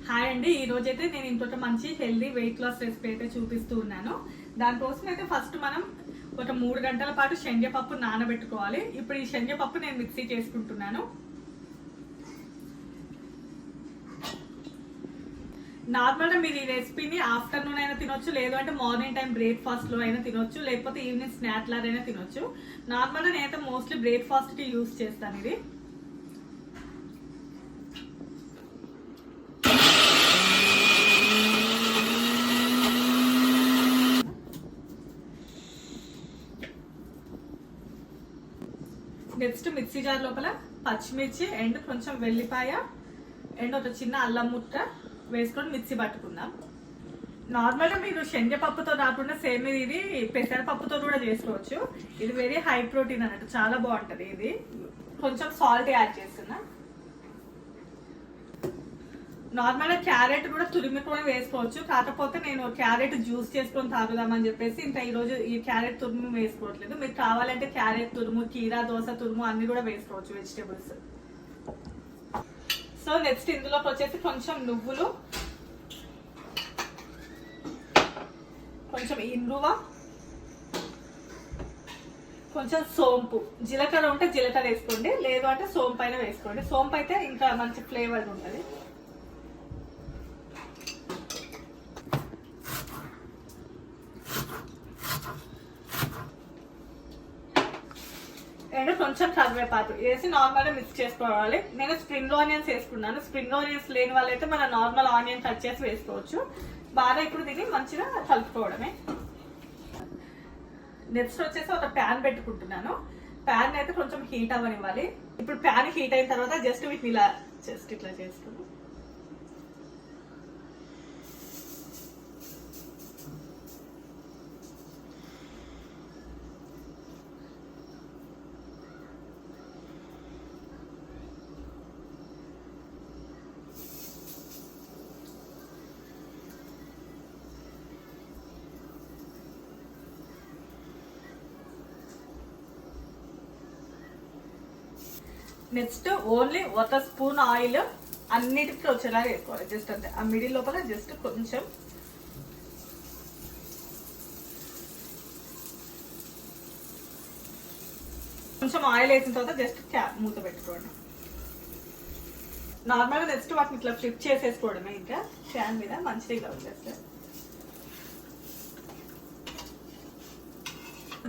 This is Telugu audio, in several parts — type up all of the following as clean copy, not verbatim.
హాయ్ అండి, ఈ రోజు అయితే నేను ఇంకొక మంచి హెల్దీ వెయిట్ లాస్ రెసిపీ అయితే చూపిస్తూ ఉన్నాను. దానికోసం అయితే ఫస్ట్ మనం ఒక 3 గంటల పాటు శనగపప్పు నానబెట్టుకోవాలి. ఇప్పుడు ఈ శనగపప్పు నేను మిక్సీ చేసుకుంటున్నాను. నార్మల్గా మీరు ఈ రెసిపీని ఆఫ్టర్నూన్ అయినా తినొచ్చు, లేదు అంటే మార్నింగ్ టైం బ్రేక్ఫాస్ట్ లో అయినా తినొచ్చు, లేకపోతే ఈవినింగ్ స్నాక్ లాగా అయినా తినొచ్చు. నార్మల్గా నేనైతే మోస్ట్లీ బ్రేక్ఫాస్ట్ కి యూజ్ చేస్తాను ఇది. నెక్స్ట్ మిక్సీ జార్ లోపల పచ్చిమిర్చి అండ్ కొంచెం వెల్లిపాయ అండ్ ఒక చిన్న అల్లం ముక్క వేసుకొని మిక్సీ పట్టుకుందాం. నార్మల్గా మీరు శనగపప్పుతో కాకుండా సేమ్ ఇది పెసరపప్పుతో కూడా చేసుకోవచ్చు. ఇది వెరీ హై ప్రోటీన్ అన్నట్టు, చాలా బాగుంటుంది. ఇది కొంచెం సాల్ట్ యాడ్ చేస్తున్నా. నార్మల్గా క్యారెట్ కూడా తురిమికొని వేసుకోవచ్చు, కాకపోతే నేను క్యారెట్ జ్యూస్ చేసుకొని తాగుదామని చెప్పేసి ఇంకా ఈరోజు ఈ క్యారెట్ తురుము వేసుకోవట్లేదు. మీకు కావాలంటే క్యారెట్ తురుము, కీరా దోస తురుము అన్ని కూడా వేసుకోవచ్చు వెజిటేబుల్స్. సో నెక్స్ట్ ఇందులోకి వచ్చేసి కొంచెం నువ్వులు, కొంచెం ఇంగువ, కొంచెం సోంపు, జీలకర్ర ఉంటే జీలకర్ర వేసుకోండి, లేదు అంటే సోంపు అయినా వేసుకోండి. సోంపు అయితే ఇంకా మంచి ఫ్లేవర్ ఉంటుంది. అండ్ కొంచెం కరివేపాకు వేసి నార్మల్గా మిక్స్ చేసుకోవాలి. నేను స్ప్రింగ్ ఆనియన్స్ వేసుకున్నాను. స్ప్రింగ్ ఆనియన్స్ లేని వాళ్ళైతే మన నార్మల్ ఆనియన్ కట్ చేసి వేసుకోవచ్చు. బాగా ఇప్పుడు దీన్ని మంచిగా కలుపుకోవడమే. నెక్స్ట్ వచ్చేసి ఒక ప్యాన్ పెట్టుకుంటున్నాను. ప్యాన్ అయితే కొంచెం హీట్ అవ్వనివ్వాలి. ఇప్పుడు ప్యాన్ హీట్ అయిన తర్వాత జస్ట్ వీటిని ఇలా ఇట్లా చేసుకున్నాను. నెక్స్ట్ ఓన్లీ 1 స్పూన్ ఆయిల్ అన్నిటికీ వచ్చేలాగా వేసుకోవాలి. జస్ట్ అంతే, ఆ మిడిల్ లోపల జస్ట్ కొంచెం ఆయిల్ వేసిన తర్వాత జస్ట్ క్యాప్ మూత పెట్టుకోండి. నార్మల్గా నెక్స్ట్ వాటిని ఇట్లా ఫ్లిప్ చేసేసుకోవడమే. ఇంకా ఫ్యాన్ మీద మంచిగా ఇలా వచ్చేస్తే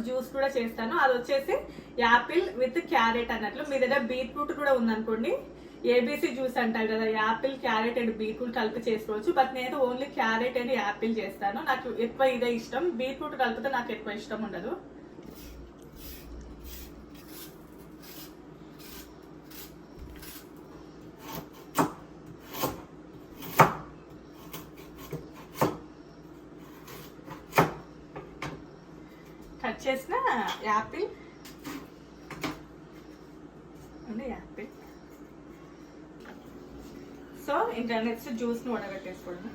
జ్యూస్ కూడా చేస్తాను. అది వచ్చేసి యాపిల్ విత్ క్యారెట్ అన్నట్లు. మీ దగ్గర బీట్రూట్ కూడా ఉందనుకోండి, ఏబీసీ జ్యూస్ అంటారు కదా, యాపిల్ క్యారెట్ అండ్ బీట్రూట్ కలిపి చేసుకోవచ్చు. బట్ నేను ఓన్లీ క్యారెట్ అండ్ యాపిల్ చేస్తాను. నాకు ఎక్కువ ఇదే ఇష్టం. బీట్రూట్ కలిపితే నాకు ఎక్కువ ఇష్టం ఉండదు. కట్ చేసిన యాపిల్ సో ఇంకా నెక్స్ట్ జ్యూస్ ని వడగట్టేసుకోవడం.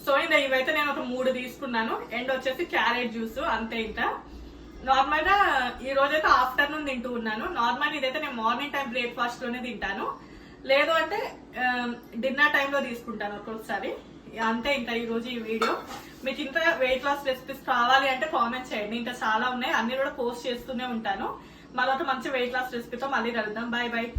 సో ఇంకా ఇవైతే నేను ఒక 3 తీసుకున్నాను. అండ్ వచ్చేసి క్యారెట్ జ్యూస్ అంతే. ఇంకా నార్మల్ గా ఈ రోజైతే ఆఫ్టర్నూన్ తింటూ ఉన్నాను. నార్మల్ ఇదైతే నేను మార్నింగ్ టైం బ్రేక్ఫాస్ట్ లోనే తింటాను, లేదు అంటే డిన్నర్ టైంలో తీసుకుంటాను ఒక్కొక్కసారి. అంతే ఇంకా ఈ రోజు ఈ వీడియో. మీకు ఇంకా వెయిట్ లాస్ రెసిపీస్ కావాలి అంటే కామెంట్ చేయండి, ఇంకా చాలా ఉన్నాయి, అన్ని కూడా పోస్ట్ చేస్తూనే ఉంటాను. మరొక మంచి వెయిట్ లాస్ రెసిపీతో మళ్ళీ కలుద్దాం. Bye bye.